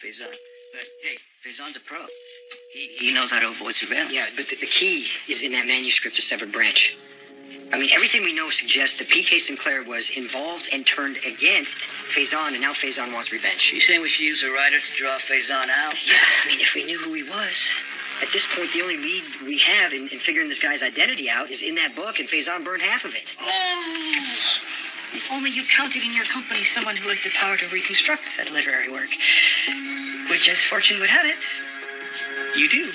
Faison. But hey, Faison's a pro. He knows how to avoid surveillance. Yeah, but the key is in that manuscript to Severed Branch. I mean, everything we know suggests that P.K. Sinclair was involved and turned against Faison, and now Faison wants revenge. You saying we should use a writer to draw Faison out? Yeah, I mean, if we knew who he was. At this point, the only lead we have in figuring this guy's identity out is in that book, and Faison burned half of it. Oh, if only you counted in your company someone who had the power to reconstruct said literary work. Which, as fortune would have it, you do.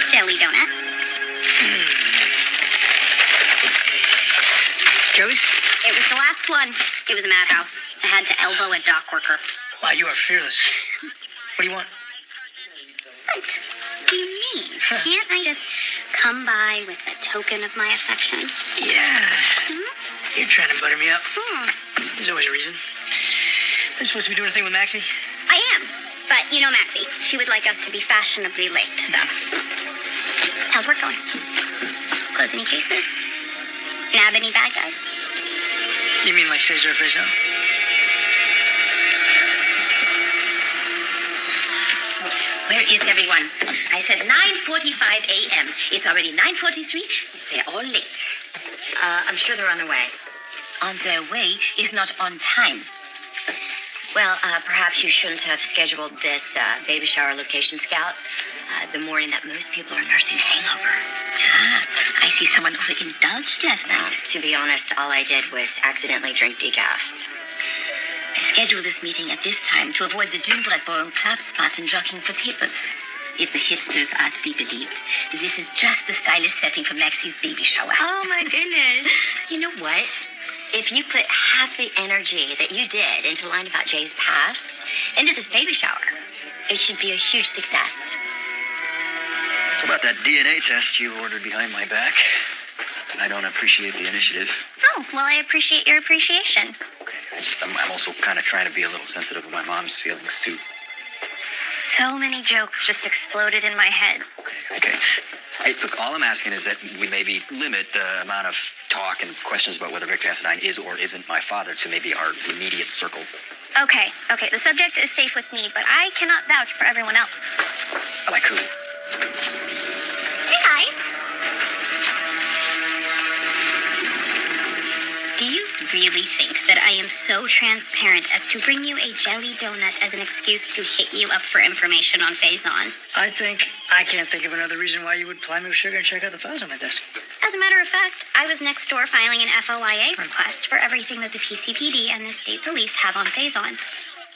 Jelly donut. Joey's? It was the last one. It was a madhouse. I had to elbow a dock worker. Wow, you are fearless. What do you want? What do you mean? Can't I just come by with a token of my affection? Yeah. You're trying to butter me up. Hmm. There's always a reason. I'm supposed to be doing a thing with Maxie? I am. But you know Maxie. She would like us to be fashionably late, so. How's work going? Close any cases? Nab any bad guys? You mean like Cesar Faison? Where is everyone? I said 9:45 a.m. It's already 9:43. They're all late. I'm sure they're on their way. On their way is not on time. Well, perhaps you shouldn't have scheduled this baby shower location scout the morning that most people are nursing a hangover. I see someone overindulged last night. To be honest, all I did was accidentally drink decaf. I scheduled this meeting at this time to avoid the June Blackbone clap spot and jockeying for tapers. If the hipsters are to be believed, this is just the stylish setting for Maxie's baby shower. Oh, my goodness. You know what? If you put half the energy that you did into lying about Jay's past into this baby shower, it should be a huge success. So about that DNA test you ordered behind my back. Not that I don't appreciate the initiative. Oh, well, I appreciate your appreciation. Okay, I'm also kind of trying to be a little sensitive of my mom's feelings, too. So many jokes just exploded in my head. Okay. Hey, look, all I'm asking is that we maybe limit the amount of talk and questions about whether Rick Cassadine is or isn't my father to maybe our immediate circle. Okay, the subject is safe with me, but I cannot vouch for everyone else. Like who? Hey, guys. Do you really think that I am so transparent as to bring you a jelly donut as an excuse to hit you up for information on Faison? I can't think of another reason why you would ply me with sugar and check out the files on my desk. As a matter of fact, I was next door filing an FOIA request for everything that the PCPD and the state police have on Faison.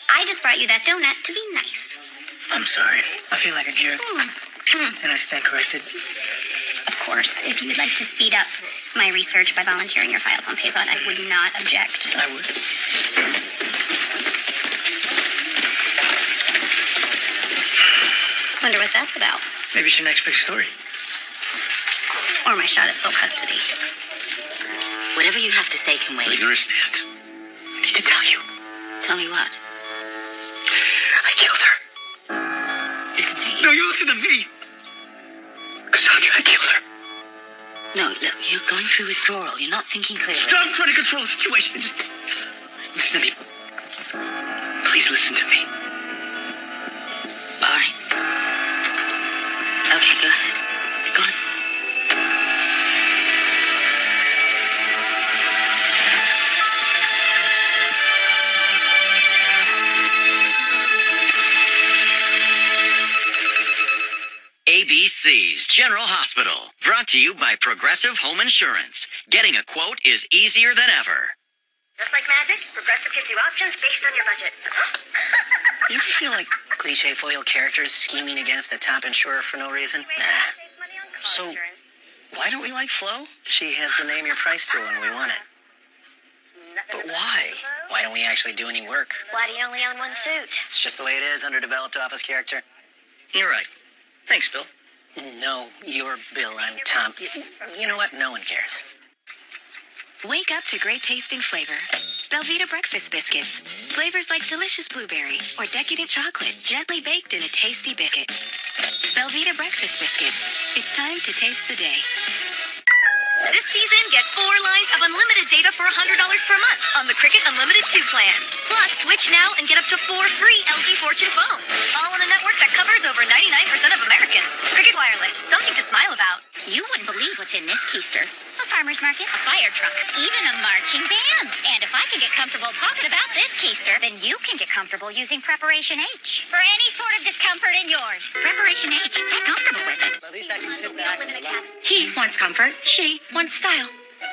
I just brought you that donut to be nice. I'm sorry. I feel like a jerk. And I stand corrected. Of course, if you would like to speed up my research by volunteering your files on Faison, I would not object. I would. Wonder what that's about. Maybe it's your next big story. Or my shot at sole custody. Whatever you have to say can wait. I understand. I need to tell you. Tell me what? I killed her. Listen to me. No, you listen to me. Cassandra, I killed her. No, look, you're going through withdrawal. You're not thinking clearly. Stop trying to control the situation. Just listen to me. Please listen to me. All right. Okay, go ahead. Go on. ABC's General Hospital, brought to you by Progressive Home Insurance. Getting a quote is easier than ever. Just like magic, Progressive gives you options based on your budget. You ever feel like cliche foil characters scheming against the top insurer for no reason? So, why don't we like Flo? She has the name your price tool and we want it. But why? Why don't we actually do any work? Why do you only own one suit? It's just the way it is, underdeveloped office character. You're right. Thanks, Bill. No, you're Bill, I'm Tom. You know what? No one cares. Wake up to great tasting flavor. Belvita breakfast biscuits. Flavors like delicious blueberry or decadent chocolate, gently baked in a tasty biscuit. Belvita breakfast biscuits. It's time to taste the day. This season, get 4 lines of unlimited data for $100 per month on the Cricket Unlimited 2 plan. Plus, switch now and get up to 4 free LG Fortune phones. All on a network that covers over 99% of Americans. Cricket Wireless, something to smile about. You wouldn't believe what's in this keister. A farmer's market, a fire truck, even a marching band. And if I can get comfortable talking about this keister, then you can get comfortable using Preparation H for any sort of discomfort in yours. Preparation H, get comfortable with it. At least I can sit back and relax. He wants comfort. She wants style.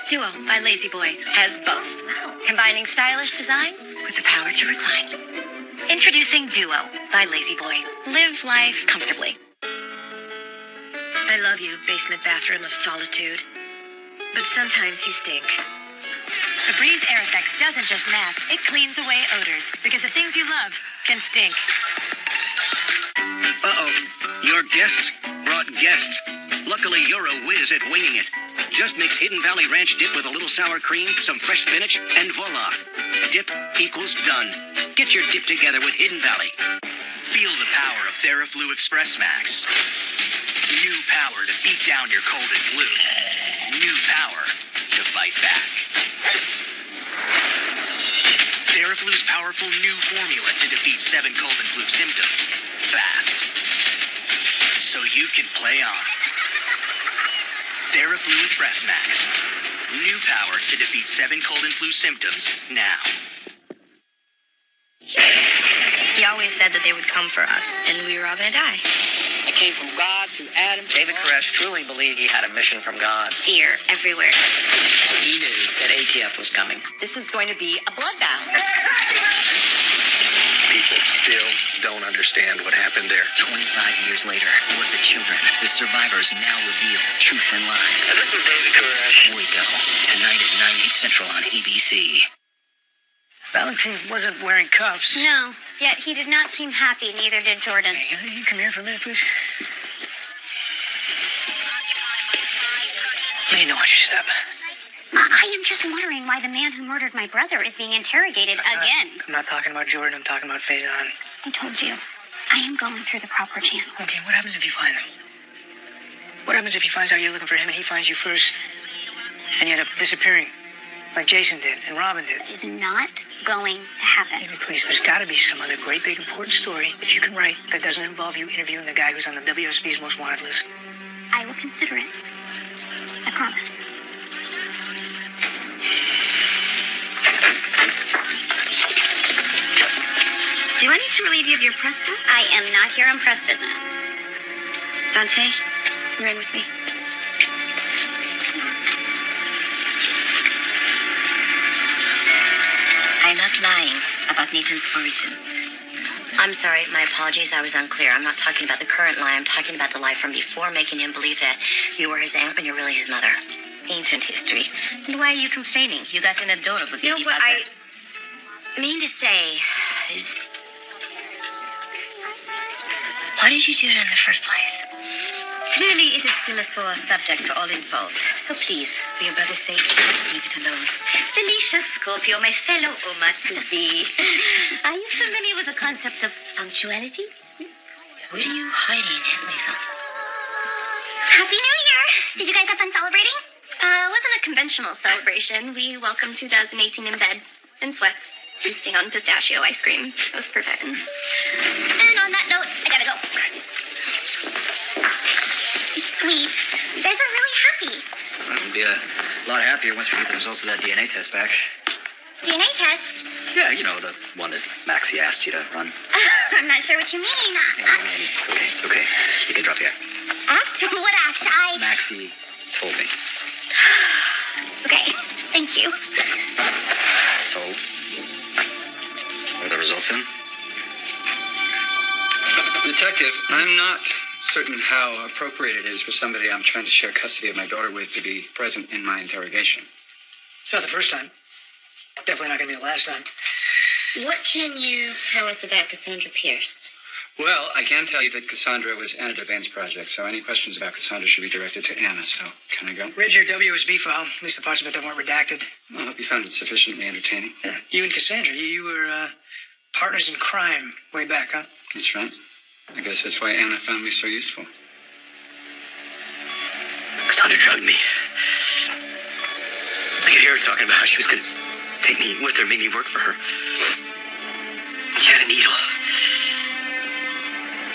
Duo by Lazy Boy has both. Combining stylish design with the power to recline. Introducing Duo by Lazy Boy. Live life comfortably. I love you, basement bathroom of solitude. But sometimes you stink. Febreze Air Effects doesn't just mask, it cleans away odors. Because the things you love can stink. Uh-oh. Your guests brought guests. Luckily, you're a whiz at winging it. Just mix Hidden Valley Ranch dip with a little sour cream, some fresh spinach, and voila. Dip equals done. Get your dip together with Hidden Valley. Feel the power of TheraFlu Express Max. New power to beat down your cold and flu. New power to fight back. TheraFlu's powerful new formula to defeat 7 cold and flu symptoms fast. So you can play on. TheraFlu Express Max. New power to defeat 7 cold and flu symptoms now. He always said that they would come for us, and we were all gonna die. I came from God through Adam. David Koresh truly believed he had a mission from God. Fear everywhere. He knew that ATF was coming. This is going to be a bloodbath. People still don't understand what happened there. 25 years later, what the children, the survivors now reveal truth and lies. This is David Koresh. Waco, tonight at 9, 8 central on ABC. Valentin wasn't wearing cuffs. No, yet he did not seem happy, neither did Jordan. Hey, can you come here for a minute, please? I need to watch your step. I am just wondering why the man who murdered my brother is being interrogated again. I'm not talking about Jordan. I'm talking about Faison. I told you, I am going through the proper channels. Okay, what happens if you find him? What happens if he finds out you're looking for him and he finds you first? And you end up disappearing, like Jason did and Robin did. It is not going to happen. Maybe, please, there's got to be some other great, big, important story that you can write that doesn't involve you interviewing the guy who's on the WSB's most wanted list. I will consider it. I promise. Do I need to relieve you of your press business? I am not here on press business. Dante, you're in with me. I'm not lying about Nathan's origins. I'm sorry, my apologies, I was unclear. I'm not talking about the current lie, I'm talking about the lie from before, making him believe that you were his aunt when you're really his mother. Ancient history. And why are you complaining? You got an adorable baby You know what mother. I mean to say is... Why did you do it in the first place? Clearly, it is still a sore subject for all involved. So please, for your brother's sake, leave it alone. Felicia Scorpio, my fellow Oma-to-be. Are you familiar with the concept of punctuality? What are you hiding, Aunt Maison? Happy New Year! Did you guys have fun celebrating? It wasn't a conventional celebration. We welcomed 2018 in bed, in sweats, feasting on pistachio ice cream. It was perfect. And on that note, I gotta go. It's sweet. You guys are really happy. We'll be a lot happier once we get the results of that DNA test back. DNA test? Yeah, you know, the one that Maxie asked you to run. I'm not sure what you mean. It's okay. You can drop the act. Act? What act? Maxie told me. Okay, thank you. So, are the results in? Detective, I'm not certain how appropriate it is for somebody I'm trying to share custody of my daughter with to be present in my interrogation. It's not the first time. Definitely not going to be the last time. What can you tell us about Cassandra Pierce? Well, I can tell you that Cassandra was Anna Devane's project, so any questions about Cassandra should be directed to Anna, so can I go? Read your WSB file, at least the parts of it that weren't redacted. Well, I hope you found it sufficiently entertaining. Yeah, you and Cassandra, you were partners in crime way back, huh? That's right. I guess that's why Anna found me so useful. Cassandra drugged me. I could hear her talking about how she was going to take me with her, make me work for her. She had a needle.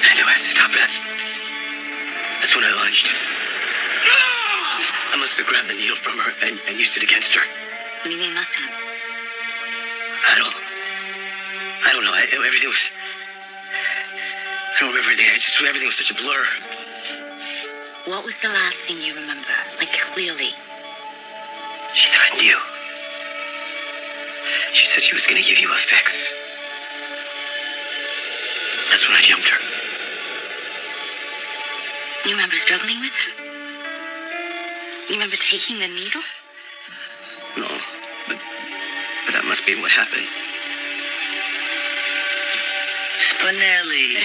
I knew I had to stop her. That's when I lunged. I must have grabbed the needle from her and used it against her. What do you mean, must have? I don't know. Everything was... I don't remember everything. Everything was such a blur. What was the last thing you remember? Like, clearly. She threatened you. She said she was going to give you a fix. That's when I jumped her. You remember struggling with her? You remember taking the needle? No, but that must be what happened. Spinelli,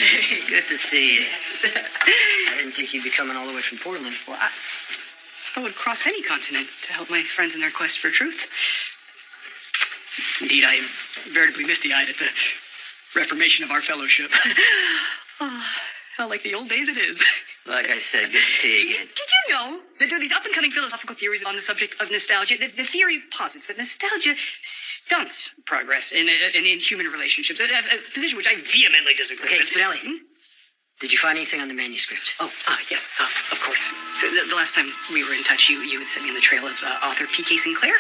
good to see you. I didn't think you'd be coming all the way from Portland. Well, I would cross any continent to help my friends in their quest for truth. Indeed, I am veritably misty-eyed at the reformation of our fellowship. Oh, how like the old days it is. Like I said, good to see you again. Did you know that there are these up-and-coming philosophical theories on the subject of nostalgia? The theory posits that nostalgia stunts progress in human relationships, a position which I vehemently disagree Okay, with. Spinelli, did you find anything on the manuscript? Yes, of course. So the last time we were in touch, you had sent me on the trail of author P.K. Sinclair.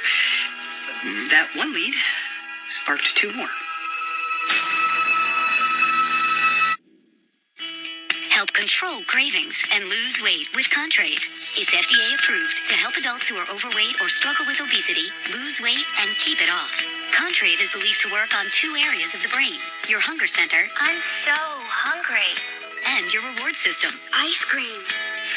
That one lead sparked two more. Help control cravings and lose weight with Contrave. It's FDA approved to help adults who are overweight or struggle with obesity lose weight and keep it off. Contrave is believed to work on two areas of the brain, your hunger center I'm so hungry. and your reward system. Ice cream.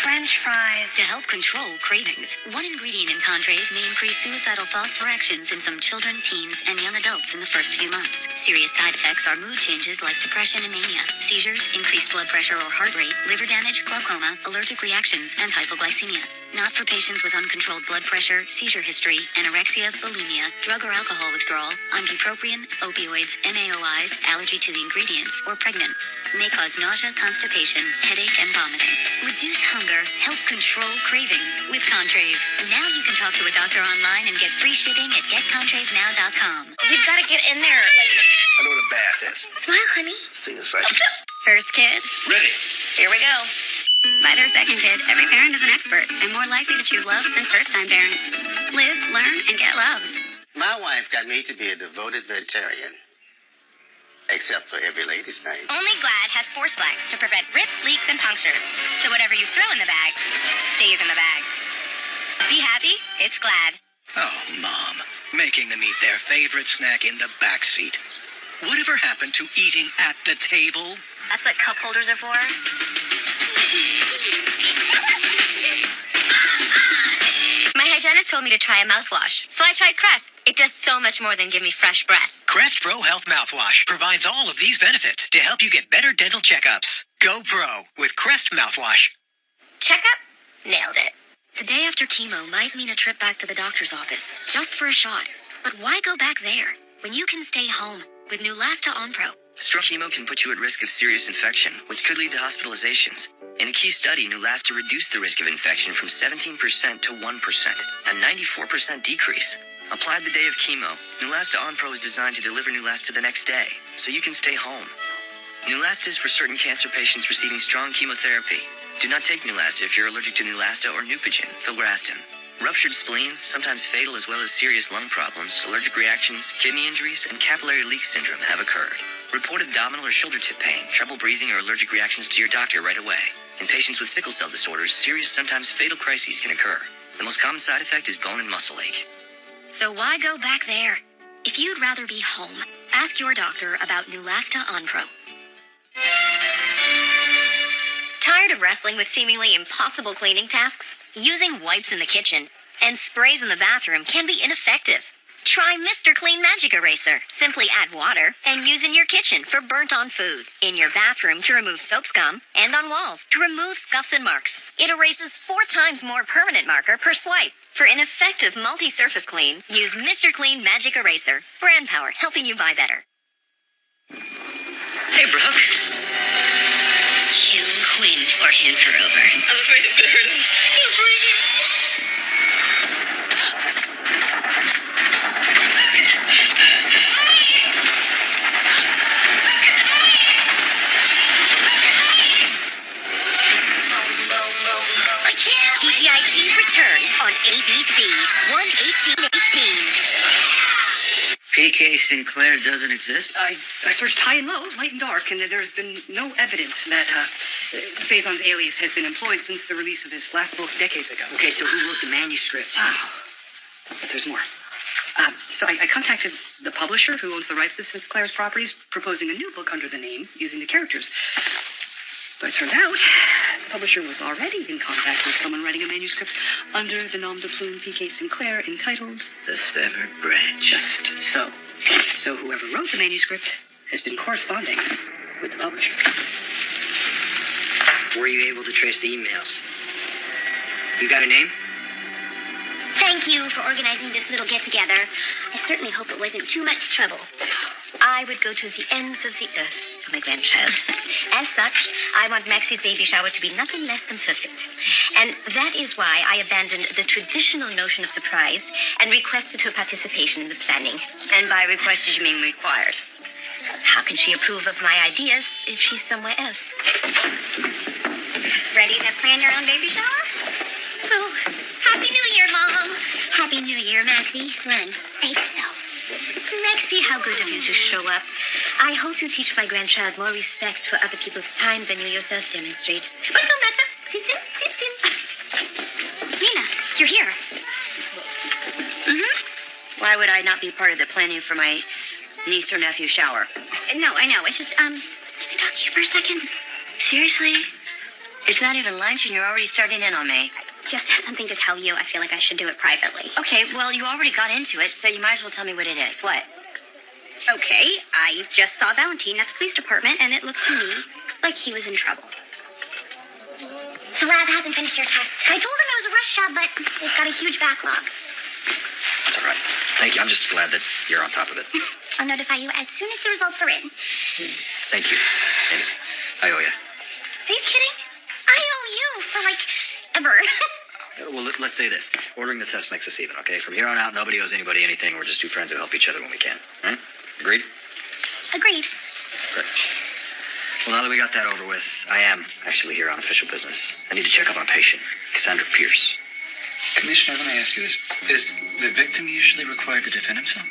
French fries. To help control cravings, one ingredient in Contrave may increase suicidal thoughts or actions in some children, teens, and young adults in the first few months. Serious side effects are mood changes like depression and mania, seizures, increased blood pressure or heart rate, liver damage, glaucoma, allergic reactions, and hypoglycemia. Not for patients with uncontrolled blood pressure, seizure history, anorexia, bulimia, drug or alcohol withdrawal, on bupropion, opioids, MAOIs, allergy to the ingredients, or pregnant. May cause nausea, constipation, headache, and vomiting. Reduce hunger, help control cravings with Contrave. Now you can talk to a doctor online and get free shipping at getcontravenow.com. You've got to get in there. I know what a bath is. Smile, honey. See this right. First kid, Ready. Here we go. by their second kid, every parent is an expert and more likely to choose loves than first-time parents. Live, learn, and get loves. My wife got me to be a devoted vegetarian. Except for every ladies' night. Only Glad has Force Flex to prevent rips, leaks, and punctures. So whatever you throw in the bag stays in the bag. Be happy, it's Glad. Oh, Mom. Making them eat their favorite snack in the back seat. Whatever happened to eating at the table? That's what cup holders are for. My hygienist told me to try a mouthwash, so I tried Crest. It does so much more than give me fresh breath. Crest Pro Health Mouthwash provides all of these benefits to help you get better dental checkups. Go Pro with Crest Mouthwash. Checkup? Nailed it. The day after chemo might mean a trip back to the doctor's office, just for a shot. But why go back there when you can stay home with Neulasta Onpro? Strong chemo can put you at risk of serious infection, which could lead to hospitalizations. In a key study, Neulasta reduced the risk of infection from 17% to 1%, a 94% decrease. Applied the day of chemo, Neulasta Onpro is designed to deliver Neulasta the next day, so you can stay home. Neulasta is for certain cancer patients receiving strong chemotherapy. Do not take Neulasta if you're allergic to Neulasta or Neupogen, filgrastim. Ruptured spleen, sometimes fatal as well as serious lung problems, allergic reactions, kidney injuries, and capillary leak syndrome have occurred. Report abdominal or shoulder tip pain, trouble breathing, or allergic reactions to your doctor right away. In patients with sickle cell disorders, serious, sometimes fatal crises can occur. The most common side effect is bone and muscle ache. So why go back there? If you'd rather be home, ask your doctor about Neulasta Onpro. Tired of wrestling with seemingly impossible cleaning tasks? Using wipes in the kitchen and sprays in the bathroom can be ineffective. Try Mr. Clean Magic Eraser. Simply add water and use in your kitchen for burnt-on food, in your bathroom to remove soap scum, and on walls to remove scuffs and marks. It erases 4 times more permanent marker per swipe. For an effective multi-surface clean, use Mr. Clean Magic Eraser. Brand power, helping you buy better. Hey, Brooke. You win or hand her over. I'm afraid I'm gonna hurt him. Stop breathing. TGIT returns on ABC 1/18/18. P.K. Sinclair doesn't exist? I searched high and low, light and dark, and there's been no evidence that Faison's alias has been employed since the release of his last book decades ago. Okay, so who wrote the manuscript? But there's more. So I contacted the publisher who owns the rights to Sinclair's properties, proposing a new book under the name using the characters. But it turned out the publisher was already in contact with someone writing a manuscript under the nom de plume P.K. Sinclair entitled The Severed Branch. Just So. So whoever wrote the manuscript has been corresponding with the publisher. Were you able to trace the emails? You got a name? Thank you for organizing this little get-together. I certainly hope it wasn't too much trouble. I would go to the ends of the earth for my grandchild. As such, I want Maxie's baby shower to be nothing less than perfect. And that is why I abandoned the traditional notion of surprise and requested her participation in the planning. And by requested, you mean required. How can she approve of my ideas if she's somewhere else? Ready to plan your own baby shower? Oh, Happy New Year, Mom. Happy New Year, Maxie. Run, save yourselves. Maxie, how good of you to show up. I hope you teach my grandchild more respect for other people's time than you yourself demonstrate. But no matter. Sit in. Lena, you're here. Mm-hmm. Why would I not be part of the planning for my niece or nephew shower? No, I know. It's just, can I talk to you for a second? Seriously? It's not even lunch and you're already starting in on me. Just have something to tell you. I feel like I should do it privately. Okay, well, you already got into it, so you might as well tell me what it is. What? Okay, I just saw Valentine at the police department, and it looked to me like he was in trouble. The lab hasn't finished your test. I told him it was a rush job, but they've got a huge backlog. That's all right. Thank you. I'm just glad that you're on top of it. I'll notify you as soon as the results are in. Thank you. Amy, I owe you. Are you kidding? I owe you for, like, ever. Well, let's say this. Ordering the test makes us even, okay? From here on out, nobody owes anybody anything. We're just two friends who help each other when we can. Hmm? Agreed? Agreed. Good. Well, now that we got that over with, I am actually here on official business. I need to check up on a patient, Cassandra Pierce. Commissioner, let me ask you this. Is the victim usually required to defend himself?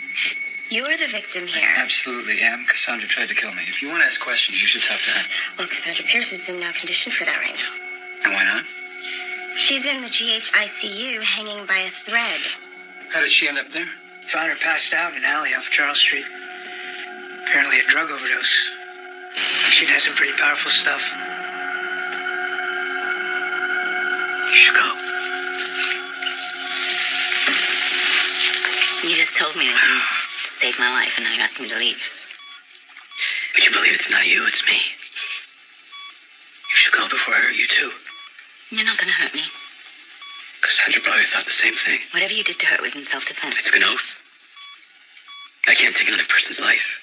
You're the victim here. I absolutely am. Cassandra tried to kill me. If you want to ask questions, you should talk to her. Well, Cassandra Pierce is in no condition for that right now. And why not? She's in the GHICU hanging by a thread. How did she end up there? Found her passed out in an alley off Charles Street. Apparently a drug overdose. She'd had some pretty powerful stuff. You should go. You just told me that you saved my life, and now you're asking me to leave. Would you believe it's not you, it's me? You should go before I hurt you, too. You're not gonna hurt me. Cassandra probably thought the same thing. Whatever you did to her was in self-defense. I took an oath. I can't take another person's life.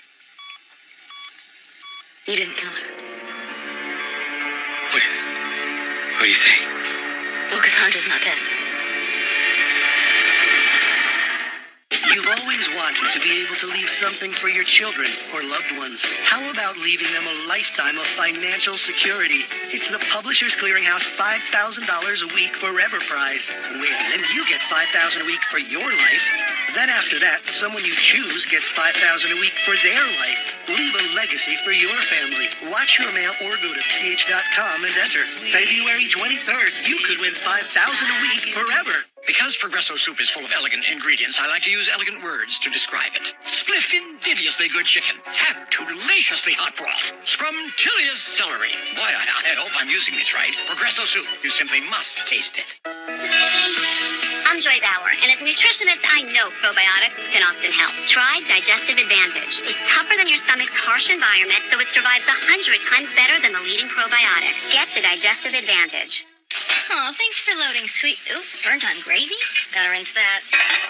You didn't kill her. What do you say? Well, Cassandra's not dead. You've always wanted to be able to leave something for your children or loved ones. How about leaving them a lifetime of financial security? It's the Publishers Clearinghouse $5,000 a week forever prize. Win, and you get $5,000 a week for your life. Then after that, someone you choose gets $5,000 a week for their life. Leave a legacy for your family. Watch your mail or go to th.com and enter. February 23rd, you could win $5,000 a week forever. Because Progresso soup is full of elegant ingredients, I like to use elegant words to describe it. Spliffindidiously good chicken. Fabulaciously hot broth. Scrumtillaous celery. Boy, I hope I'm using this right. Progresso soup. You simply must taste it. I'm Joy Bauer, and as a nutritionist, I know probiotics can often help. Try Digestive Advantage. It's tougher than your stomach's harsh environment, so it survives 100 times better than the leading probiotic. Get the Digestive Advantage. Aw, thanks for loading, sweet. Ooh, burnt on gravy? Gotta rinse that.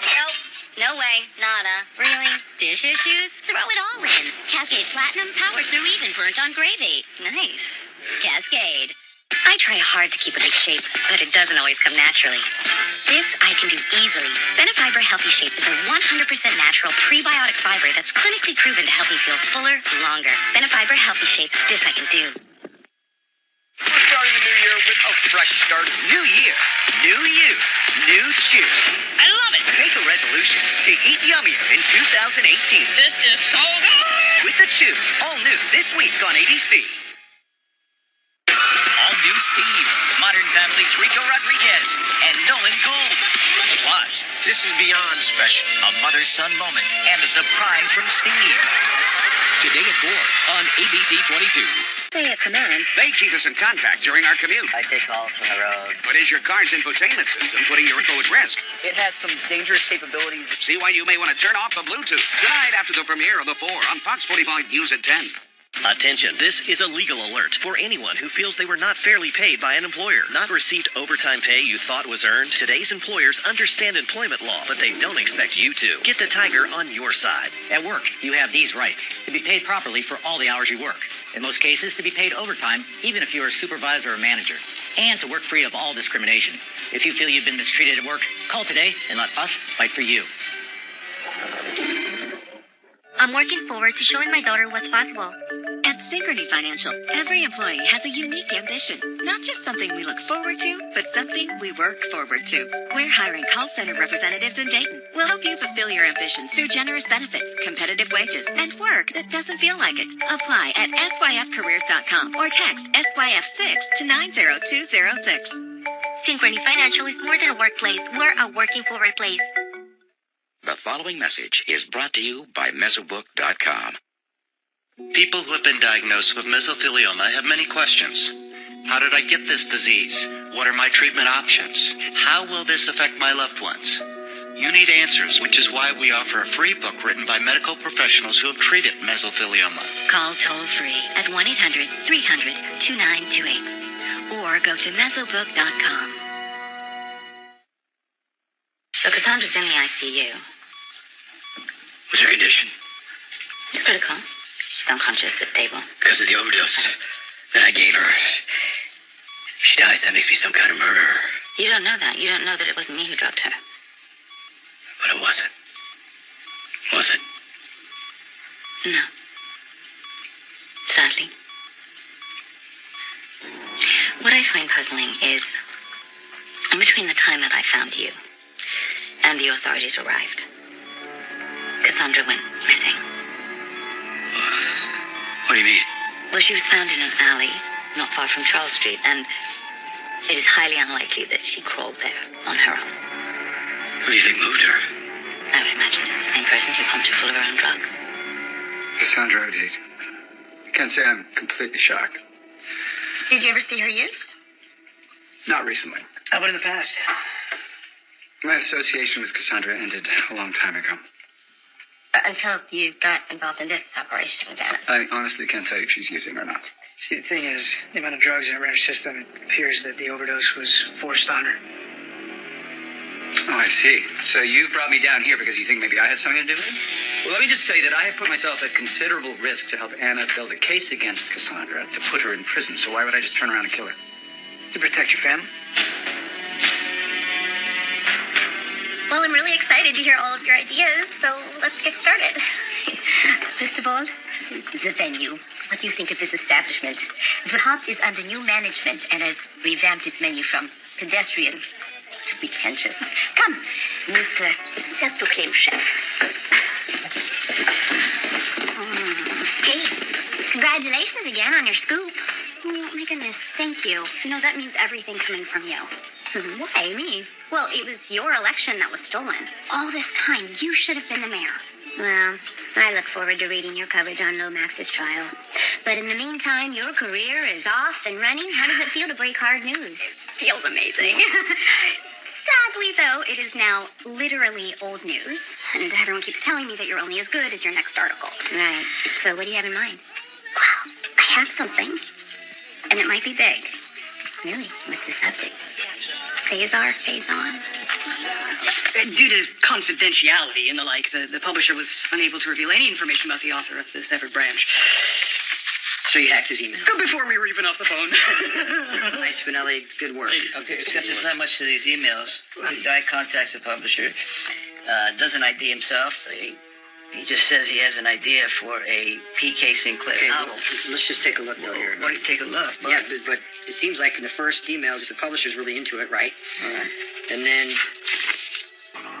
Nope. No way. Nada. Really? Dish issues? Throw it all in. Cascade Platinum powers through even burnt on gravy. Nice. Cascade. I try hard to keep a good shape, but it doesn't always come naturally. This I can do easily. Benefiber Healthy Shape is a 100% natural prebiotic fiber that's clinically proven to help you feel fuller longer. Benefiber Healthy Shape, this I can do. We're starting the new year with a fresh start. New year, new you, new Chew. I love it. Make a resolution to eat yummier in 2018. This is so good. With the Chew, all new this week on ABC. All new Steve, Modern Family's Rico Rodriguez, and Nolan Gold. Plus, This is beyond special. a mother-son moment and a surprise from Steve. Today at 4 on ABC 22. Say a command. They keep us in contact during our commute. I take calls from the road. But is your car's infotainment system putting your info at risk? It has some dangerous capabilities. See why you may want to turn off the Bluetooth. Tonight after the premiere of The 4 on Fox 45 News at 10. Attention, this is a legal alert for anyone who feels they were not fairly paid by an employer. Not received overtime pay you thought was earned? Today's employers understand employment law, but they don't expect you to. Get the Tiger on your side. At work, you have these rights: to be paid properly for all the hours you work. In most cases, to be paid overtime, even if you're a supervisor or manager. And to work free of all discrimination. If you feel you've been mistreated at work, call today and let us fight for you. I'm working forward to showing my daughter what's possible. At Synchrony Financial, every employee has a unique ambition. Not just something we look forward to, but something we work forward to. We're hiring call center representatives in Dayton. We'll help you fulfill your ambitions through generous benefits, competitive wages, and work that doesn't feel like it. Apply at syfcareers.com or text SYF6 to 90206. Synchrony Financial is more than a workplace. We're a working forward place. The following message is brought to you by Mesobook.com. People who have been diagnosed with mesothelioma have many questions. How did I get this disease? What are my treatment options? How will this affect my loved ones? You need answers, which is why we offer a free book written by medical professionals who have treated mesothelioma. Call toll-free at 1-800-300-2928 or go to mesobook.com. So Cassandra's in the ICU. What's her condition? It's critical. She's unconscious but stable. Because of the overdose that I gave her. If she dies, that makes me some kind of murderer. You don't know that. You don't know that it wasn't me who drugged her. But it wasn't. Was it? No. Sadly. What I find puzzling is, in between the time that I found you and the authorities arrived, Cassandra went missing. What do you mean? Well, she was found in an alley not far from Charles Street, and it is highly unlikely that she crawled there on her own. Who do you think moved her? I would imagine it's the same person who pumped her full of her own drugs. Cassandra O'Deed. I can't say I'm completely shocked. Did you ever see her used? Not recently. How about in the past? My association with Cassandra ended a long time ago. Until you got involved in this operation, Dennis. I honestly can't tell you if she's using or not. See, the thing is, the amount of drugs in her system, it appears that the overdose was forced on her. Oh, I see. So you brought me down here because you think maybe I had something to do with it? Well, let me just tell you that I have put myself at considerable risk to help Anna build a case against Cassandra to put her in prison. So why would I just turn around and kill her? To protect your family? Well, I'm really excited to hear all of your ideas, so let's get started. First of all, the venue. What do you think of this establishment? The Hub is under new management and has revamped its menu from pedestrian to pretentious. Come, meet the self-proclaimed chef. Hey, congratulations again on your scoop. Oh, my goodness, thank you. You know, that means everything coming from you. Why me? Well, it was your election that was stolen. All this time, you should have been the mayor. Well, I look forward to reading your coverage on Lomax's trial. But in the meantime, your career is off and running. How does it feel to break hard news? Feels amazing. Sadly, though, it is now literally old news. And everyone keeps telling me that you're only as good as your next article. Right. So what do you have in mind? Well, I have something. And it might be big. Really? What's the subject? Cesar Faison? Due to confidentiality and the like, the publisher was unable to reveal any information about the author of the Severed Branch. So you hacked his email. Before we were even off the phone. Nice, Finelli. Good work. Okay, except there's not much to these emails. The guy contacts the publisher, doesn't ID himself. He just says he has an idea for a P.K. Sinclair novel. Let's just take a look, though, here. What do you take a look? Yeah, but it seems like in the first email, the publisher's really into it, right? All right. And then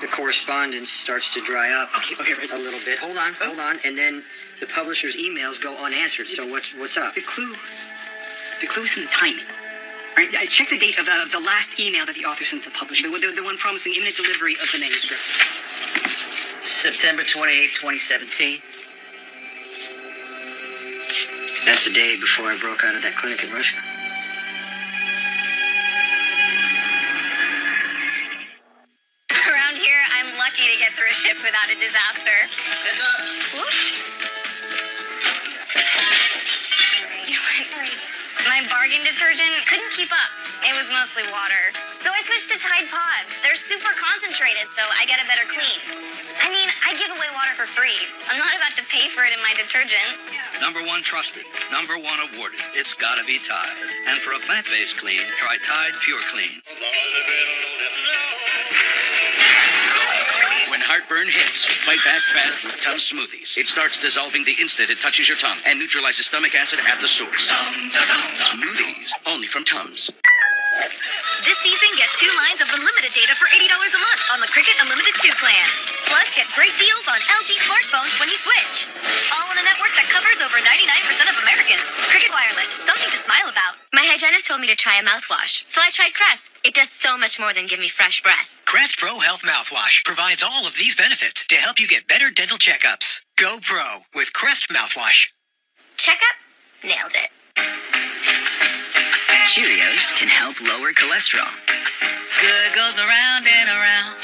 the correspondence starts to dry up a little bit. Hold on. And then the publisher's emails go unanswered. So what's up? The clue is in the timing. All right, I checked the date of the last email that the author sent to the publisher, the one promising imminent delivery of the manuscript. September 28, 2017. That's the day before I broke out of that clinic in Russia. Around here, I'm lucky to get through a shift without a disaster. Heads up. You know what? My bargain detergent couldn't keep up. It was mostly water. So I switched to Tide Pods. They're super concentrated, so I get a better clean. I mean, I give away water for free. I'm not about to pay for it in my detergent. Number 1 trusted. Number 1 awarded. It's gotta be Tide. And for a plant-based clean, try Tide Pure Clean. When heartburn hits, fight back fast with Tums Smoothies. It starts dissolving the instant it touches your tongue and neutralizes stomach acid at the source. Smoothies, only from Tums. This season, get 2 lines of unlimited data for $80 a month on the Cricket Unlimited 2 plan. Plus, get great deals on LG smartphones when you switch. All on a network that covers over 99% of Americans. Cricket Wireless, something to smile about. My hygienist told me to try a mouthwash, so I tried Crest. It does so much more than give me fresh breath. Crest Pro Health Mouthwash provides all of these benefits to help you get better dental checkups. Go Pro with Crest Mouthwash. Checkup? Nailed it. Cheerios can help lower cholesterol. Good goes around and around.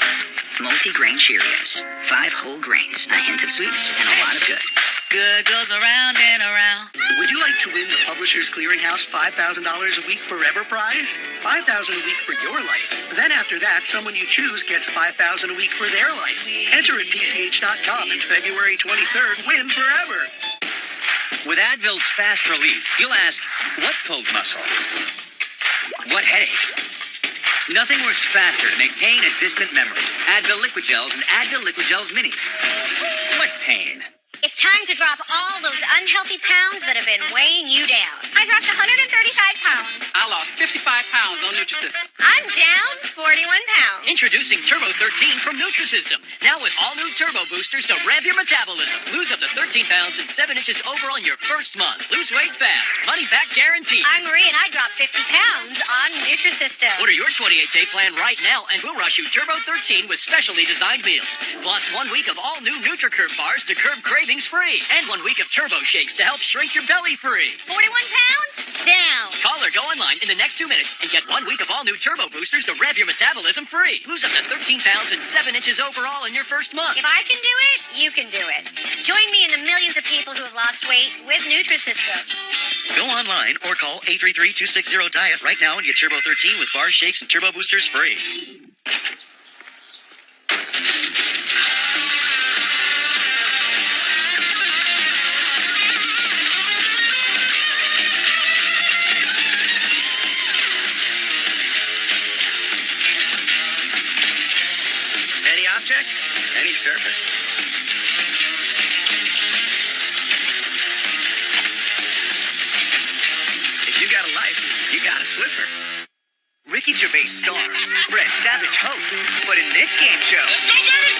Multi-grain Cheerios. 5 whole grains, a hint of sweetness, and a lot of good. Good goes around and around. Would you like to win the Publishers Clearinghouse $5,000 a week forever prize? $5,000 a week for your life. Then after that, someone you choose gets $5,000 a week for their life. Enter at PCH.com and February 23rd, win forever. With Advil's fast relief, you'll ask, what pulled muscle? What headache? Nothing works faster to make pain a distant memory. Advil Liquid Gels and Advil Liquid Gels Minis. What pain? It's time to drop all those unhealthy pounds that have been weighing you down. I dropped 135 pounds. I lost 55 pounds on Nutrisystem. I'm down 41 pounds. Introducing Turbo 13 from Nutrisystem. Now with all new turbo boosters to rev your metabolism. Lose up to 13 pounds and 7 inches overall in your first month. Lose weight fast. Money back guaranteed. I'm Marie and I dropped 50 pounds on Nutrisystem. Order your 28-day plan right now and we'll rush you Turbo 13 with specially designed meals. Plus 1 week of all new NutriCurb bars to curb cravings free. And 1 week of turbo shakes to help shrink your belly free. 41 pounds? Down. Call or go online in the next 2 minutes and get 1 week of all new turbo boosters to rev your metabolism free. Lose up to 13 pounds and 7 inches overall in your first month. If I can do it, you can do it. Join me in the millions of people who have lost weight with Nutrisystem. Go online or call 833-260-DIET right now and get Turbo 13 with bars, shakes, and turbo boosters free. Any object, any surface. If you got a life, you got a Swiffer. Ricky Gervais stars, Fred Savage hosts, but in this game show,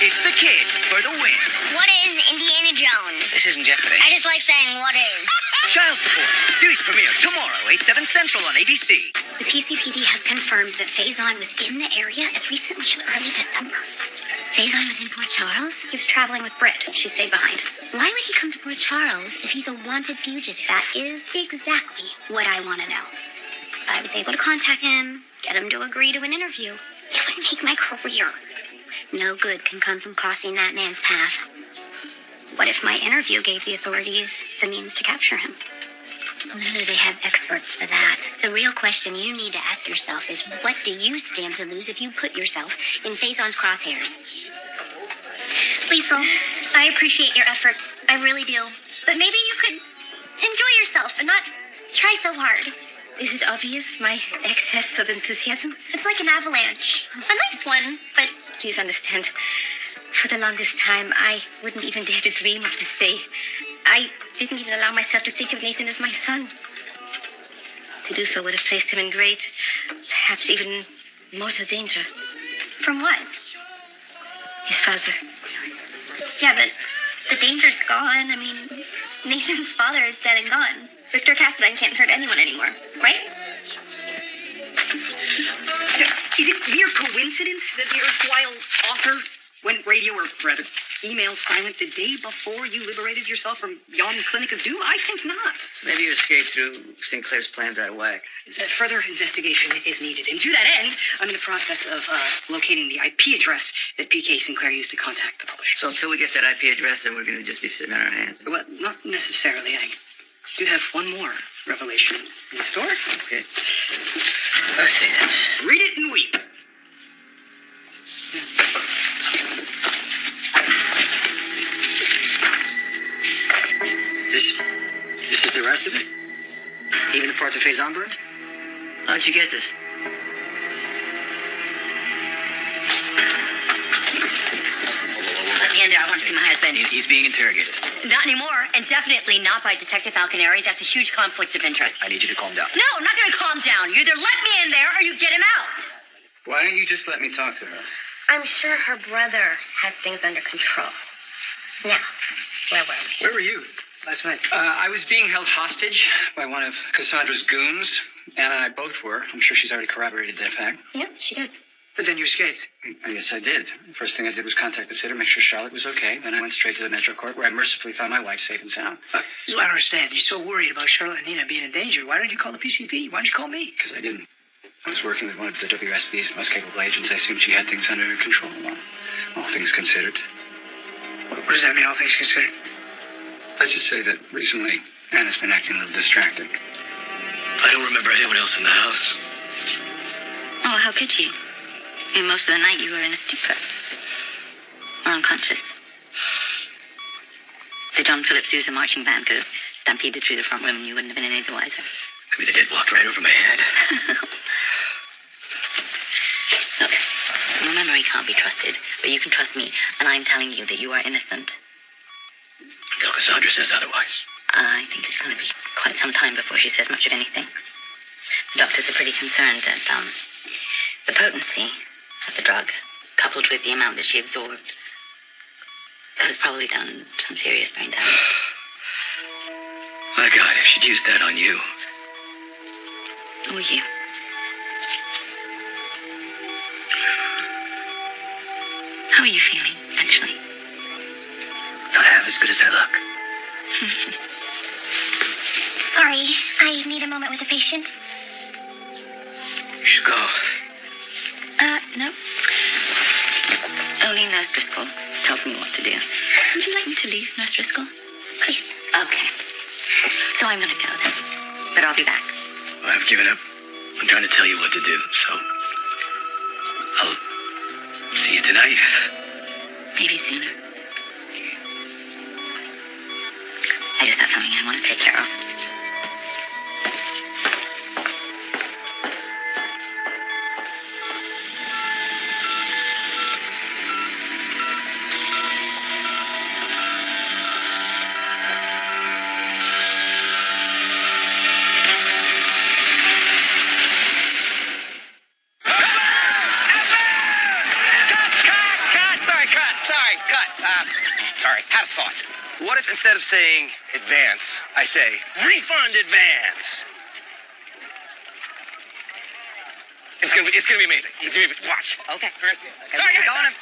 it's the kids for the win. What is Indiana Jones? This isn't Jeopardy. I just like saying what is. Child Support, series premiere tomorrow, 8/7 Central on ABC. The PCPD has confirmed that Faison was in the area as recently as early December. Faison was in Port Charles. He was traveling with Britt. She stayed behind. Why would he come to Port Charles if he's a wanted fugitive? That is exactly what I want to know. I was able to contact him, get him to agree to an interview. It would make my career. No good can come from crossing that man's path. What if my interview gave the authorities the means to capture him? Literally, they have experts for that. The real question you need to ask yourself is, what do you stand to lose if you put yourself in Faison's crosshairs? Liesel, I appreciate your efforts. I really do. But maybe you could Enjoy yourself and not try so hard. Is it obvious, my excess of enthusiasm? It's like an avalanche. A nice one, but please understand, for the longest time, I wouldn't even dare to dream of this day. I didn't even allow myself to think of Nathan as my son. To do so would have placed him in great, perhaps even mortal danger. From what? His father. Yeah, but the danger's gone. I mean, Nathan's father is dead and gone. Victor Cassadine can't hurt anyone anymore, right? So, is it mere coincidence that the erstwhile author went radio, or rather email silent the day before you liberated yourself from yon Clinic of Doom? I think not. Maybe you escaped through Sinclair's plans out of whack. Further investigation is needed. And to that end, I'm in the process of locating the IP address that P.K. Sinclair used to contact the publisher. So until we get that IP address, then we're going to just be sitting on our hands. Well, not necessarily. I do have one more revelation in store. Okay. Let's see that. Read it and weep. This is the rest of it? Even the part that Faison burned? How'd you get this? Let me in there. I want to see my husband. He's being interrogated. Not anymore, and definitely not by Detective Falconeri. That's a huge conflict of interest. I need you to calm down. No, I'm not going to calm down. You either let me in there or you get him out. Why don't you just let me talk to her? I'm sure her brother has things under control. Now, where were we? Where were you last night? I was being held hostage by one of Cassandra's goons. Anna and I both were. I'm sure she's already corroborated that fact. Yep, she did. But then you escaped. Yes, I did. The first thing I did was contact the sitter, make sure Charlotte was okay. Then I went straight to the Metro Court, where I mercifully found my wife safe and sound. This is what I don't understand. You're so worried about Charlotte and Nina being in danger. Why didn't you call the PCP? Why didn't you call me? Because I didn't. I was working with one of the WSB's most capable agents. I assumed she had things under control. Well, all things considered. What does that mean, all things considered? Let's just say that recently, Anna's been acting a little distracted. I don't remember anyone else in the house. Oh, how could you? I mean, most of the night you were in a stupor. Or unconscious. The John Philip Sousa marching band could have stampeded through the front room and you wouldn't have been any the wiser. Maybe they did walk right over my head. Look, your memory can't be trusted, but you can trust me, and I'm telling you that you are innocent. Until Cassandra says otherwise. I think it's going to be quite some time before she says much of anything. The doctors are pretty concerned that, the potency of the drug, coupled with the amount that she absorbed, has probably done some serious brain damage. My God, if she'd used that on you. Or you. How are you feeling, actually? Not half as good as I look. Sorry, I need a moment with a patient. You should go. No. Only Nurse Driscoll tells me what to do. Would you like me to leave, Nurse Driscoll? Please. Okay. So I'm gonna go then. But I'll be back. Well, I've given up. I'm trying to tell you what to do, so I'll see you tonight. Maybe sooner. I just have something I want to take care of. Sorry, had a thought. What if instead of saying advance, I say refund advance? It's gonna be amazing. It's gonna be watch. Okay. Sorry, We're going in.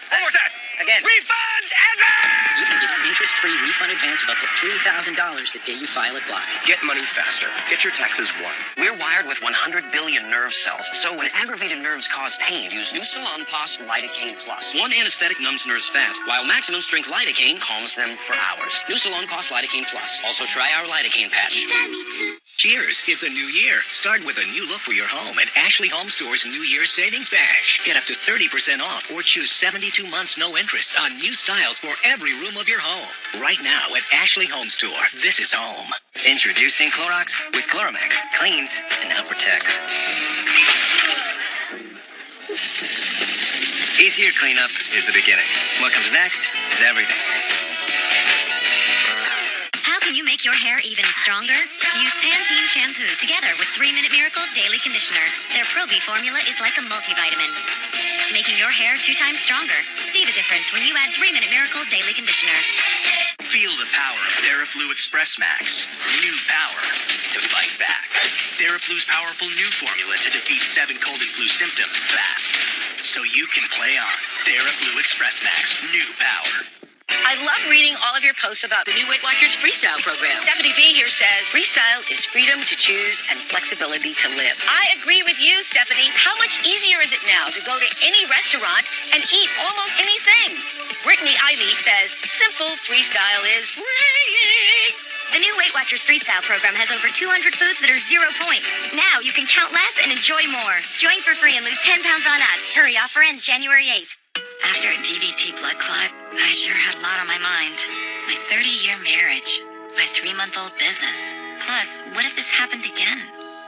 One more time. Again. Refund advance! You can get an interest-free refund advance of up to $3,000 the day you file at Block. Get money faster. Get your taxes won. We're wired with 100 billion nerve cells, so when aggravated nerves cause pain, use New Salon-Pos Lidocaine Plus. One anesthetic numbs nerves fast, while maximum strength lidocaine Calms them for hours. New Salon-Pos Lidocaine Plus. Also try our lidocaine patch. Cheers, it's a new year. Start with a new look for your home at Ashley Home Store's New Year's Savings Bash. Get up to 30% off or choose 72 months no interest on new styles for every room of your home. Right now at Ashley Home Store, this is home. Introducing Clorox with Chloromax. Cleans and now protects. Easier cleanup is the beginning. What comes next is everything. How can you make your hair even stronger? Use Pantene shampoo together with 3-Minute Miracle Daily Conditioner. Their Pro-V formula is like a multivitamin, making your hair 2 times stronger. See the difference when you add 3-Minute Miracle Daily Conditioner. Feel the power of TheraFlu Express Max. New power to fight back. TheraFlu's powerful new formula to defeat 7 cold and flu symptoms fast. So you can play on. TheraFlu Express Max. New power. I love reading all of your posts about the new Weight Watchers Freestyle program. Stephanie B here says, freestyle is freedom to choose and flexibility to live. I agree with you, Stephanie. How much easier is it now to go to any restaurant and eat almost anything? Brittany Ivy says, simple freestyle is freeing. The new Weight Watchers Freestyle program has over 200 foods that are 0 points. Now you can count less and enjoy more. Join for free and lose 10 pounds on us. Hurry, offer ends January 8th. After a DVT blood clot, I sure had a lot on my mind. My 30-year marriage, my 3-month-old business. Plus, what if this happened again?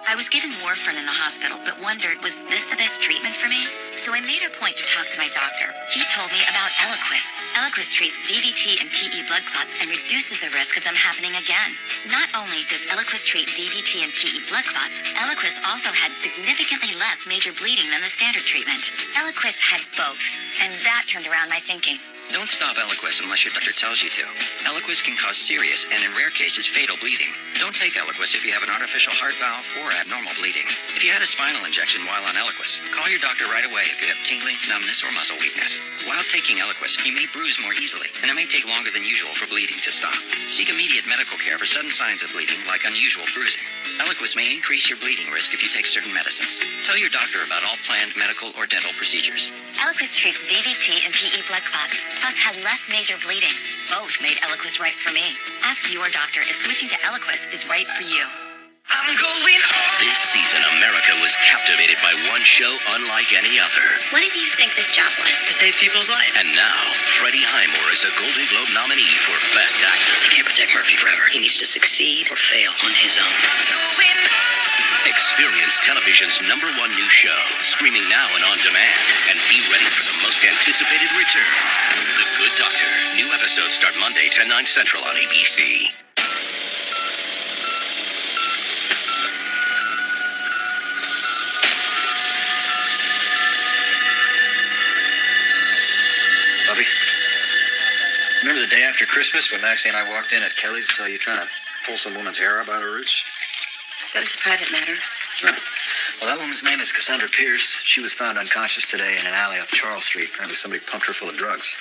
I was given warfarin in the hospital, but wondered, was this the best treatment for me? So I made a point to talk to my doctor. He told me about Eliquis. Eliquis treats DVT and PE blood clots and reduces the risk of them happening again. Not only does Eliquis treat DVT and PE blood clots, Eliquis also had significantly less major bleeding than the standard treatment. Eliquis had both, and that turned around my thinking. Don't stop Eliquis unless your doctor tells you to. Eliquis can cause serious and, in rare cases, fatal bleeding. Don't take Eliquis if you have an artificial heart valve or abnormal bleeding. If you had a spinal injection while on Eliquis, call your doctor right away if you have tingling, numbness, or muscle weakness. While taking Eliquis, you may bruise more easily, and it may take longer than usual for bleeding to stop. Seek immediate medical care for sudden signs of bleeding, like unusual bruising. Eliquis may increase your bleeding risk if you take certain medicines. Tell your doctor about all planned medical or dental procedures. Eliquis treats DVT and PE blood clots, plus had less major bleeding. Both made Eliquis right for me. Ask your doctor if switching to Eliquis is right for you. I'm going on. This season, America was captivated by one show unlike any other. What did you think this job was? To save people's lives. And now, Freddie Highmore is a Golden Globe nominee for Best Actor. You can't protect Murphy forever. He needs to succeed or fail on his own. Experience television's #1 new show, streaming now and on demand. And be ready for the most anticipated return, The Good Doctor. New episodes start Monday, 10, 9 Central on ABC. Buffy, remember the day after Christmas when Maxie and I walked in at Kelly's to saw you trying to pull some woman's hair out by the roots? That was a private matter. Right. Well, that woman's name is Cassandra Pierce. She was found unconscious today in an alley off Charles Street. Apparently somebody pumped her full of drugs.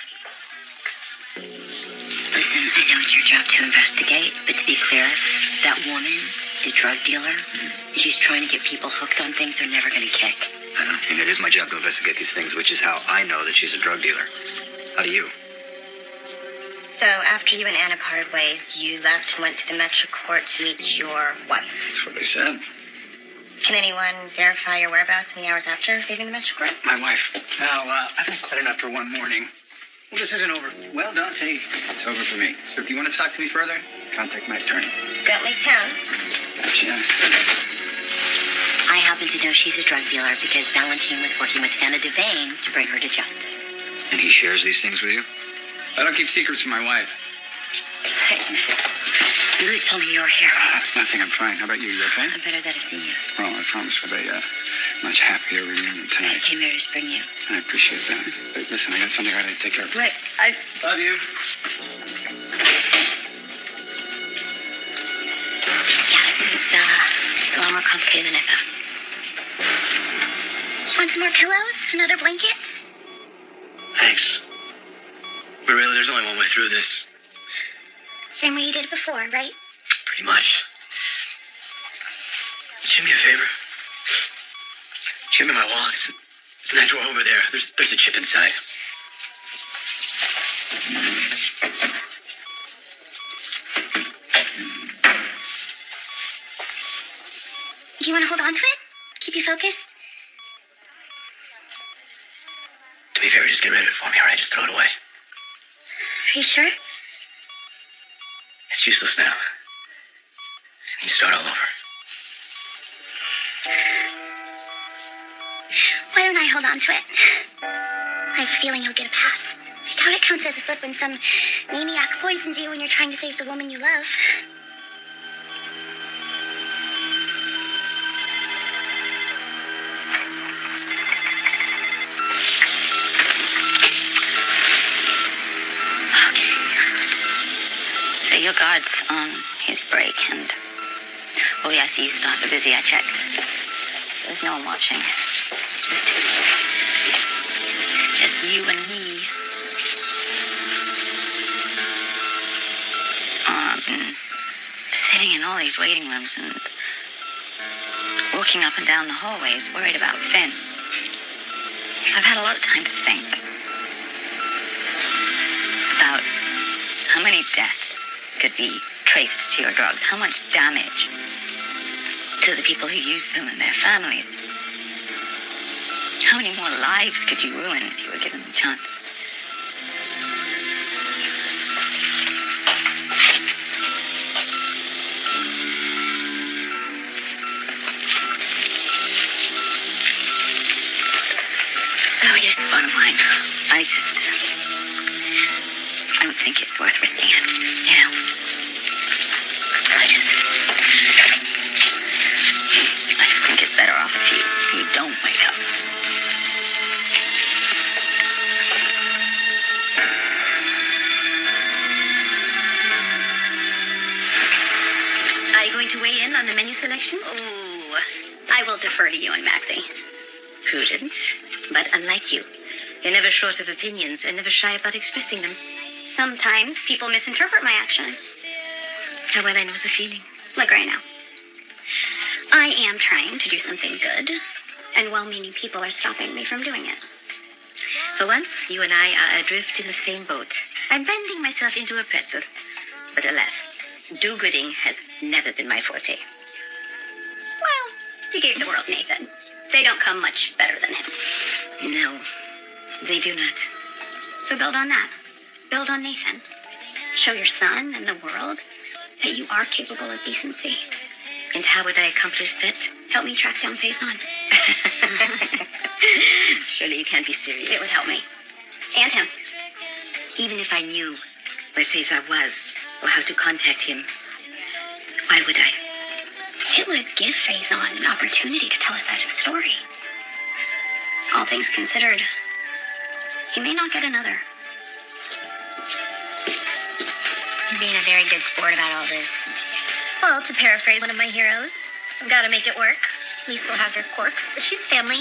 Listen, I know it's your job to investigate, but to be clear, that woman, the drug dealer, she's trying to get people hooked on things they're never going to kick. I know. And it is my job to investigate these things, which is how I know that she's a drug dealer. How do you? So after you and Anna parted ways, you left and went to the Metro Court to meet your wife. That's what they said. Can anyone verify your whereabouts in the hours after leaving the Metro Court? My wife. Now, I've been quite enough for one morning. Well, this isn't over. Well, Dante, it's over for me. So if you want to talk to me further, contact my attorney. Got Lake Town. Gotcha. I happen to know she's a drug dealer because Valentine was working with Anna Devane to bring her to justice. And he shares these things with you? I don't keep secrets from my wife. Hey, you really told me you were here. Oh, that's nothing. I'm fine. How about you? You okay? I'm better that I've seen you. Well, I promise for the much happier reunion I tonight. came here to spring you. I appreciate that. But listen, I got something I gotta take care of. Wait, Love you. Yeah, this is a lot more complicated than I thought. You want some more pillows? Another blanket? Thanks. But really, there's only one way through this. Same way you did it before, right? Pretty much. Do me a favor. Just give me my wallet. It's in that drawer over there. There's a chip inside. Do you want to hold on to it? Keep you focused? To be fair, just get rid of it for me, alright? Just throw it away. Are you sure? It's useless now. You start all over. Why don't I hold on to it? I have a feeling you'll get a pass. I doubt it counts as a slip when some maniac poisons you when you're trying to save the woman you love. So your guard's on his break, and... Oh, yeah, I see you start the busy. I checked. There's no one watching. It's just you and me. I've been sitting in all these waiting rooms and walking up and down the hallways, worried about Finn. So I've had a lot of time to think about how many deaths could be traced to your drugs, how much damage to the people who use them and their families. How many more lives could you ruin if you were given the chance? So here's the bottom line. I don't think it's worth risking it. You know? I just think it's better off if you don't wake up. Are you going to weigh in on the menu selections? Ooh, I will defer to you and Maxie. Prudent, but unlike you. You're never short of opinions and never shy about expressing them. Sometimes people misinterpret my actions. How well I know the feeling. Like right now. I am trying to do something good, and well-meaning people are stopping me from doing it. For once, you and I are adrift in the same boat. I'm bending myself into a pretzel. But alas, do-gooding has never been my forte. Well, you gave the world Nathan. They don't come much better than him. No, they do not. So build on that. Build on Nathan. Show your son and the world that you are capable of decency. And how would I accomplish that? Help me track down Faison. Surely you can't be serious. It would help me. And him. Even if I knew where Cesar was, or how to contact him, why would I? It would give Faison an opportunity to tell a side of the story. All things considered, he may not get another. You're being a very good sport about all this. Well, to paraphrase one of my heroes, I've got to make it work. Liesl has her quirks, but she's family.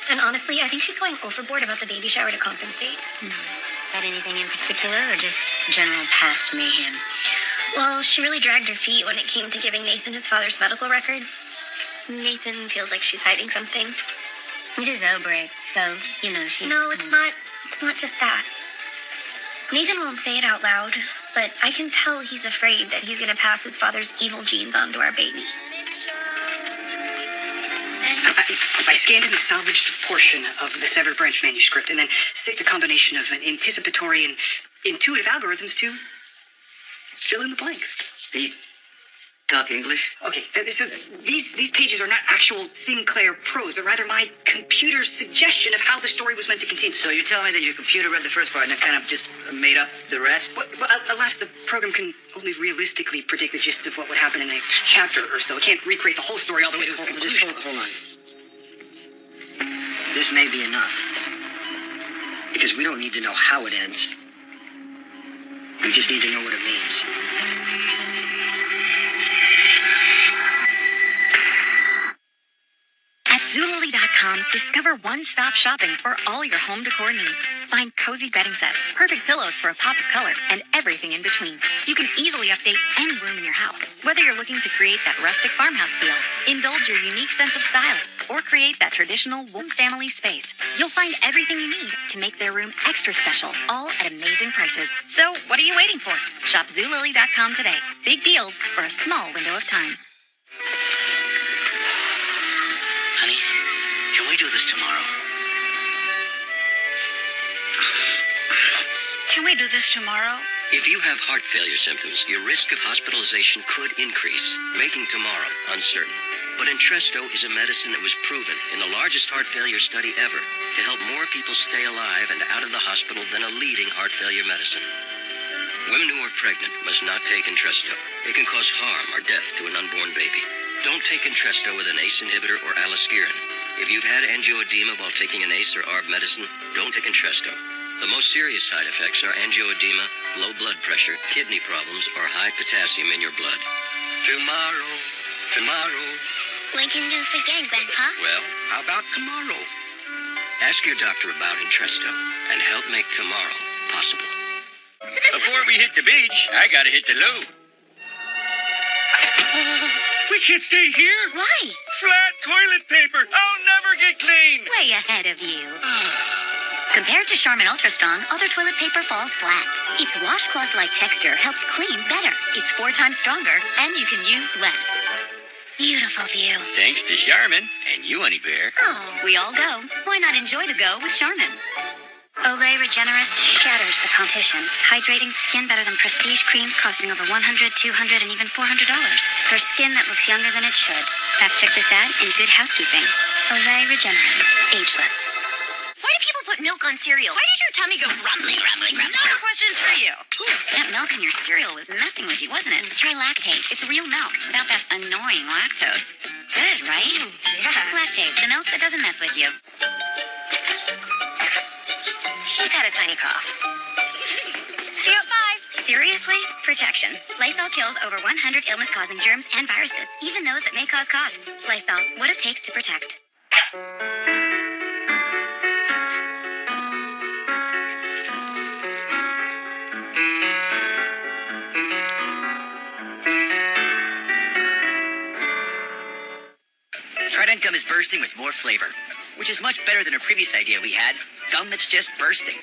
And honestly, I think she's going overboard about the baby shower to compensate. Got anything in particular, or just general past mayhem? Well, she really dragged her feet when it came to giving Nathan his father's medical records. Nathan feels like she's hiding something. It is Obrecht, so, you know, she's... No, it's not just that. Nathan won't say it out loud, but I can tell he's afraid that he's going to pass his father's evil genes on to our baby. So I scanned in the salvaged portion of the Severed Branch manuscript and then sticked a combination of an anticipatory and intuitive algorithms to fill in the blanks. Pete, talk English? Okay, so these pages are not actual Sinclair prose, but rather my computer's suggestion of how the story was meant to continue. So you're telling me that your computer read the first part and then kind of just made up the rest? But alas, the program can only realistically predict the gist of what would happen in the next chapter or so. It can't recreate the whole story all the way to its conclusion. Just hold on. This may be enough. Because we don't need to know how it ends. We just need to know what it means. At Zulily.com, discover one-stop shopping for all your home decor needs. Find cozy bedding sets, perfect pillows for a pop of color, and everything in between. You can easily update any room in your house. Whether you're looking to create that rustic farmhouse feel, indulge your unique sense of style, or create that traditional warm family space, you'll find everything you need to make their room extra special, all at amazing prices. So, what are you waiting for? Shop Zulily.com today. Big deals for a small window of time. Can we do this tomorrow? Can we do this tomorrow? If you have heart failure symptoms, your risk of hospitalization could increase, making tomorrow uncertain. But Entresto is a medicine that was proven in the largest heart failure study ever to help more people stay alive and out of the hospital than a leading heart failure medicine. Women who are pregnant must not take Entresto. It can cause harm or death to an unborn baby. Don't take Entresto with an ACE inhibitor or aliskiren. If you've had angioedema while taking an ACE or ARB medicine, don't take Entresto. The most serious side effects are angioedema, low blood pressure, kidney problems, or high potassium in your blood. Tomorrow. We can do this again, Grandpa. Well, how about tomorrow? Ask your doctor about Entresto and help make tomorrow possible. Before we hit the beach, I gotta hit the loo. We can't stay here. Why? Flat toilet paper. I'll never get clean. Way ahead of you. Compared to Charmin Ultra Strong, other toilet paper falls flat. Its washcloth-like texture helps clean better. It's 4 times stronger, and you can use less. Beautiful view. Thanks to Charmin and you, Honey Bear. Oh, we all go. Why not enjoy the go with Charmin? Olay Regenerist shatters the competition, hydrating skin better than prestige creams costing over $100, $200, and even $400. For skin that looks younger than it should. Fact check this ad in Good Housekeeping. Olay Regenerist, ageless. Why do people put milk on cereal? Why did your tummy go rumbling? No questions for you. Ooh, that milk in your cereal was messing with you, wasn't it? Try Lactate. It's real milk without that annoying lactose. Good, right? Yeah. Lactate, the milk that doesn't mess with you. She's had a tiny cough. See you at 5. Seriously? Protection. Lysol kills over 100 illness-causing germs and viruses, even those that may cause coughs. Lysol, what it takes to protect. Trident gum is bursting with more flavor, which is much better than a previous idea we had, gum that's just bursting.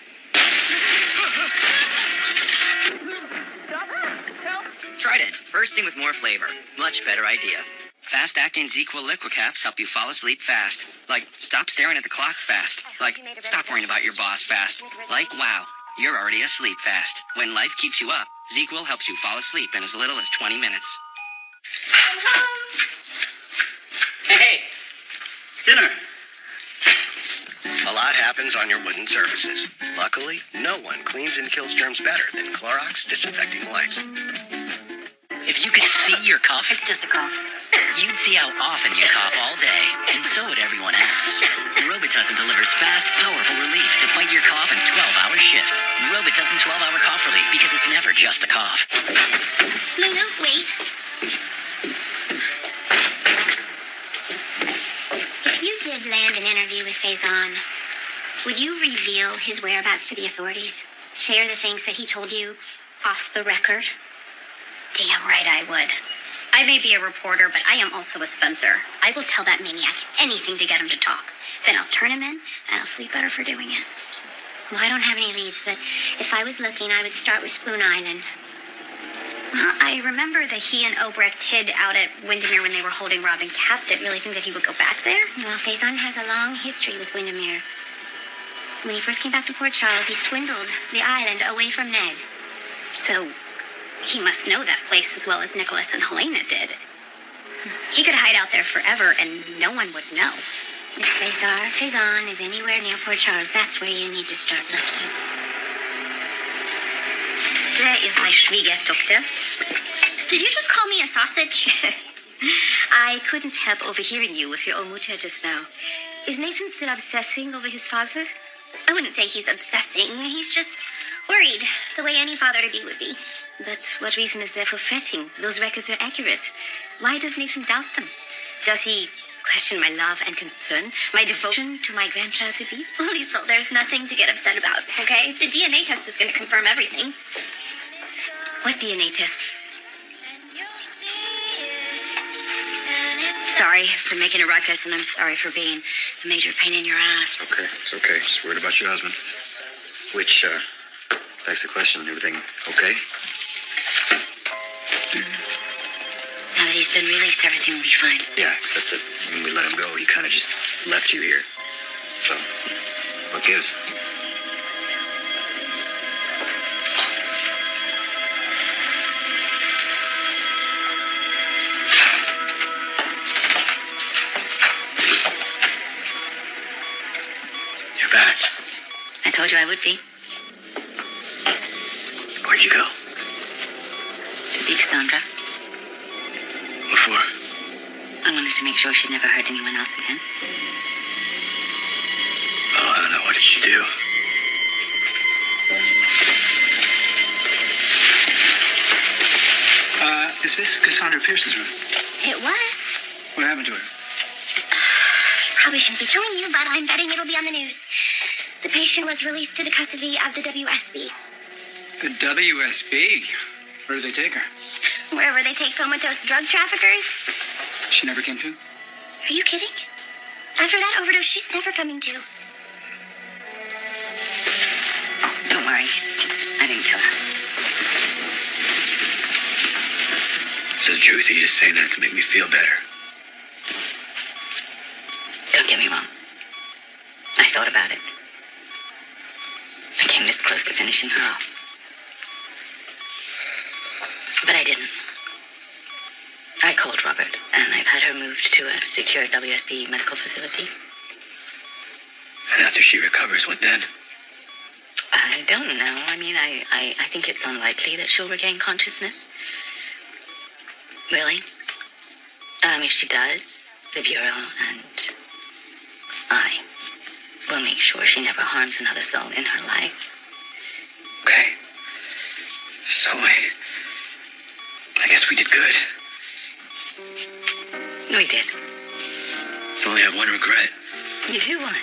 Trident, bursting with more flavor. Much better idea. Fast-acting ZQL liquid caps help you fall asleep fast. Like, stop staring at the clock fast. Like, stop worrying about your boss fast. Like, wow, you're already asleep fast. When life keeps you up, ZQL helps you fall asleep in as little as 20 minutes. Hey, it's dinner. A lot happens on your wooden surfaces. Luckily, no one cleans and kills germs better than Clorox Disinfecting Wipes. If you could see your cough, It's just a cough. you'd see how often you cough all day, and so would everyone else. Robitussin delivers fast, powerful relief to fight your cough in 12-hour shifts. Robitussin 12-hour cough relief, because it's never just a cough. Lulu, wait. If you did land an interview with Faison, would you reveal his whereabouts to the authorities? Share the things that he told you off the record? Damn right I would. I may be a reporter, but I am also a Spencer. I will tell that maniac anything to get him to talk. Then I'll turn him in, and I'll sleep better for doing it. Well, I don't have any leads, but if I was looking, I would start with Spoon Island. I remember that he and Obrecht hid out at Windermere when they were holding Robin captive. Really think that he would go back there? Well, Faison has a long history with Windermere. When he first came back to Port Charles, he swindled the island away from Ned. So he must know that place as well as Nicholas and Helena did. He could hide out there forever and no one would know. If Faison is anywhere near Port Charles, that's where you need to start looking. There is my Schwiegertochter. Did you just call me a sausage? I couldn't help overhearing you with your own mutter just now. Is Nathan still obsessing over his father? I wouldn't say he's obsessing. He's just worried, the way any father-to-be would be. But what reason is there for fretting? Those records are accurate. Why does Nathan doubt them? Does he question my love and concern, my devotion to my grandchild-to-be? Well, Liesl, there's nothing to get upset about, okay? The DNA test is going to confirm everything. What DNA test? Sorry for making a ruckus, and I'm sorry for being a major pain in your ass. Okay, it's okay. Just worried about your husband. Which, begs the question, everything okay? Now that he's been released, everything will be fine. Yeah, except that when we let him go, he kind of just left you here. So, what gives? You're back. I told you I would be. Where'd you go? To see Cassandra. What for? I wanted to make sure she'd never hurt anyone else again. Oh, I don't know. What did you do? Is this Cassandra Pierce's room? It was. What happened to her? Probably shouldn't be telling you, but I'm betting it'll be on the news. The patient was released to the custody of the WSB. The WSB? Where did they take her? Wherever they take comatose drug traffickers. She never came to? Are you kidding? After that overdose, she's never coming to. Don't worry. I didn't kill her. So the truth, you just saying that to make me feel better. Don't get me wrong. I thought about it. I came this close to finishing her off. But I didn't. I called Robert, and I've had her moved to a secure WSB medical facility. And after she recovers, what then? I don't know. I mean, I think it's unlikely that she'll regain consciousness. Really? If she does, the Bureau and I will make sure she never harms another soul in her life. Okay. So I guess we did good. We did. I only have one regret. You do what?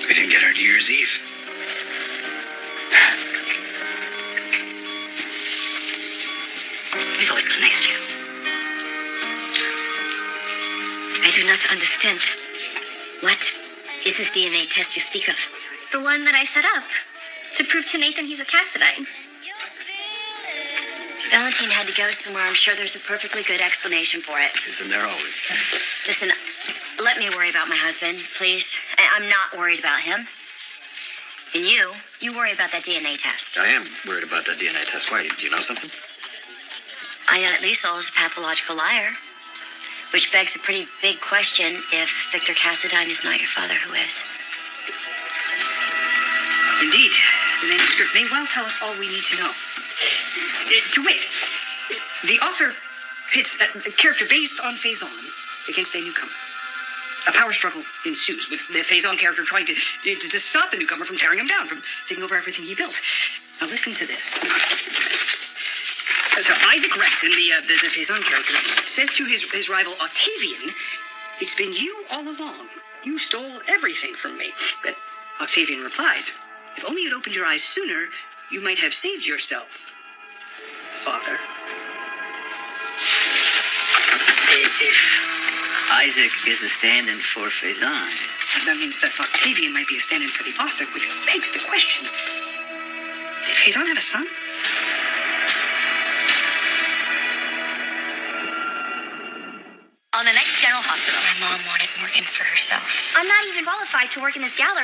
We didn't get our New Year's Eve. We've always got next year. I do not understand. What is this DNA test you speak of? The one that I set up to prove to Nathan he's a Cassadine. Valentine had to go somewhere. I'm sure there's a perfectly good explanation for it. Isn't there always? Listen, let me worry about my husband, please. I'm not worried about him. And you worry about that DNA test. I am worried about that DNA test. Why? Do you know something? I know that Liesl is a pathological liar, which begs a pretty big question if Victor Cassadine is not your father, who is? Indeed, the manuscript may well tell us all we need to know. To wit, the author pits a character based on Faison against a newcomer. A power struggle ensues, with the Faison character trying to stop the newcomer from tearing him down, from taking over everything he built. Now listen to this. So Isaac Rexon, the Faison character, says to his rival Octavian, "It's been you all along. You stole everything from me." But Octavian replies, "If only you'd opened your eyes sooner, you might have saved yourself, Father." If Isaac is a stand-in for Faison, that means that Octavian might be a stand-in for the author, which begs the question, did Faison have a son? On the next General Hospital. My mom wanted Morgan for herself. I'm not even qualified to work in this gallery.